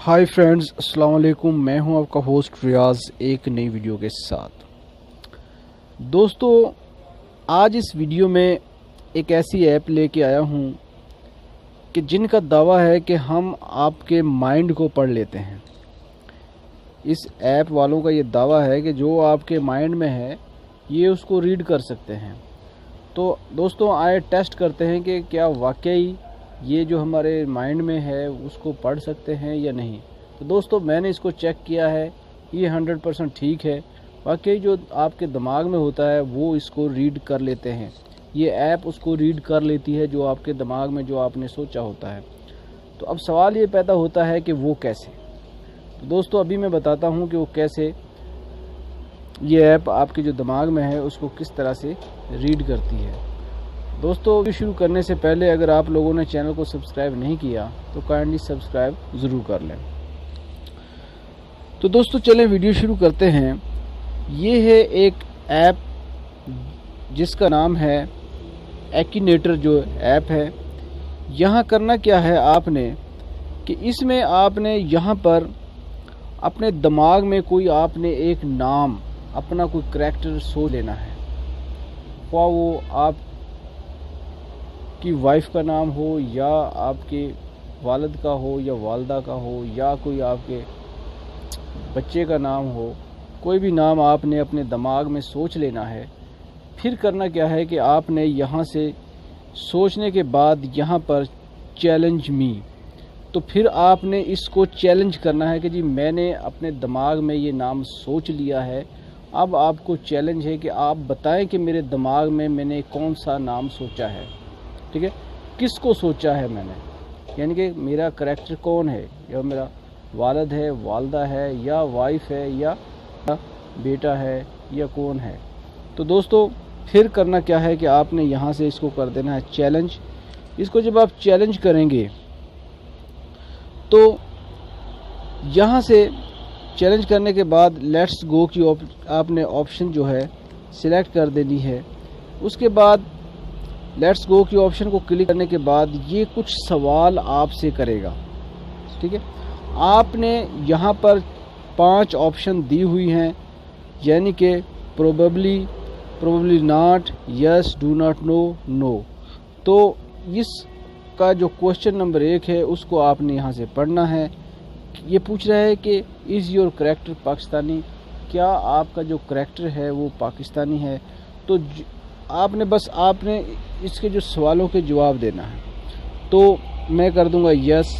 Hi friends, अस्सलाम वालेकुम। मैं हूं आपका होस्ट रियाज एक नई वीडियो के साथ। दोस्तों, आज इस वीडियो में एक ऐसी ऐप लेके आया हूं कि जिनका दावा है कि हम आपके माइंड को पढ़ लेते हैं। इस ऐप वालों का ये दावा है कि जो आपके माइंड में है ये उसको रीड कर सकते हैं। तो दोस्तों, आए टेस्ट करते हैं कि क्या वाकई ये जो हमारे माइंड में है उसको पढ़ सकते हैं या नहीं। तो दोस्तों, मैंने इसको चेक किया है, ये 100% ठीक है। वाकई जो आपके दिमाग में होता है वो इसको रीड कर लेते हैं। ये ऐप उसको रीड कर लेती है जो आपके दिमाग में जो आपने सोचा होता है। तो अब सवाल ये पैदा होता है कि वो कैसे। तो दोस्तों, अभी मैं बताता हूँ कि वो कैसे ये ऐप आपके जो दिमाग में है उसको किस तरह से रीड करती है। दोस्तों, शुरू करने से पहले अगर आप लोगों ने चैनल को सब्सक्राइब नहीं किया तो काइंडली सब्सक्राइब ज़रूर कर लें। तो दोस्तों, चलें वीडियो शुरू करते हैं। ये है एक ऐप जिसका नाम है एक्यूनेटर जो ऐप है। यहाँ करना क्या है आपने कि इसमें आपने यहाँ पर अपने दिमाग में कोई आपने एक नाम, अपना कोई करैक्टर सोच लेना है। वो आप की वाइफ का नाम हो या आपके वालिद का हो या वालदा का हो या कोई आपके बच्चे का नाम हो, कोई भी नाम आपने अपने दिमाग में सोच लेना है। फिर करना क्या है कि आपने यहाँ से सोचने के बाद यहाँ पर चैलेंज मी, तो फिर आपने इसको चैलेंज करना है कि जी मैंने अपने दिमाग में ये नाम सोच लिया है। अब आपको चैलेंज है कि आप बताएं कि मेरे दिमाग में मैंने कौन सा नाम सोचा है। ठीक है, किसको सोचा है मैंने, यानी कि मेरा करैक्टर कौन है, या मेरा वालिद है, वालदा है, या वाइफ है, या बेटा है, या कौन है। तो दोस्तों, फिर करना क्या है कि आपने यहाँ से इसको कर देना है चैलेंज। इसको जब आप चैलेंज करेंगे तो यहाँ से चैलेंज करने के बाद लेट्स गो की आपने ऑप्शन जो है सिलेक्ट कर देनी है। उसके बाद लेट्स गो की ऑप्शन को क्लिक करने के बाद ये कुछ सवाल आपसे करेगा। ठीक है, आपने यहाँ पर 5 ऑप्शन दी हुई हैं, यानी कि probably not, yes, do not know, no. तो इसका जो क्वेश्चन नंबर 1 है उसको आपने यहाँ से पढ़ना है। ये पूछ रहा है कि इज़ योर करैक्टर पाकिस्तानी, क्या आपका जो करैक्टर है वो पाकिस्तानी है। तो आपने इसके जो सवालों के जवाब देना है। तो मैं कर दूंगा यस।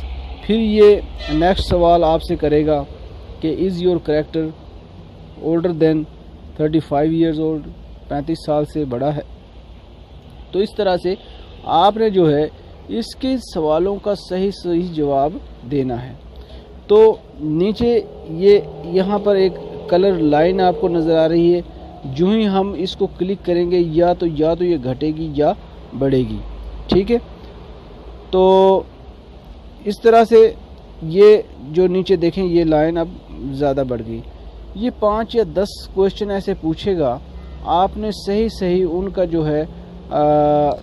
फिर ये नेक्स्ट सवाल आपसे करेगा कि is your character older than 35 years old, 35 साल से बड़ा है। तो इस तरह से आपने जो है इसके सवालों का सही जवाब देना है। तो नीचे ये यहाँ पर एक कलर लाइन आपको नज़र आ रही है। जो ही हम इसको क्लिक करेंगे या तो ये घटेगी या बढ़ेगी। ठीक है, तो इस तरह से ये जो नीचे देखें ये लाइन अब ज़्यादा बढ़ गई। ये 5 या 10 क्वेश्चन ऐसे पूछेगा, आपने सही उनका जो है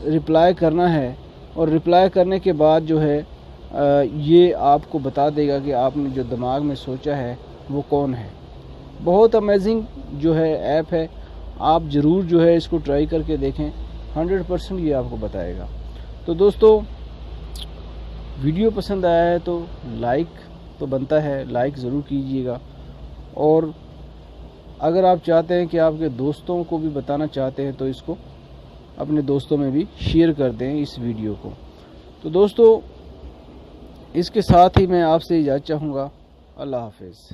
रिप्लाई करना है। और रिप्लाई करने के बाद जो है ये आपको बता देगा कि आपने जो दिमाग में सोचा है वो कौन है। बहुत अमेजिंग जो है ऐप है, आप ज़रूर जो है इसको ट्राई करके देखें, 100% ये आपको बताएगा। तो दोस्तों, वीडियो पसंद आया है तो लाइक तो बनता है, लाइक ज़रूर कीजिएगा। और अगर आप चाहते हैं कि आपके दोस्तों को भी बताना चाहते हैं तो इसको अपने दोस्तों में भी शेयर कर दें इस वीडियो को। तो दोस्तों, इसके साथ ही मैं आपसे इजाज़त चाहूँगा। अल्लाह हाफिज़।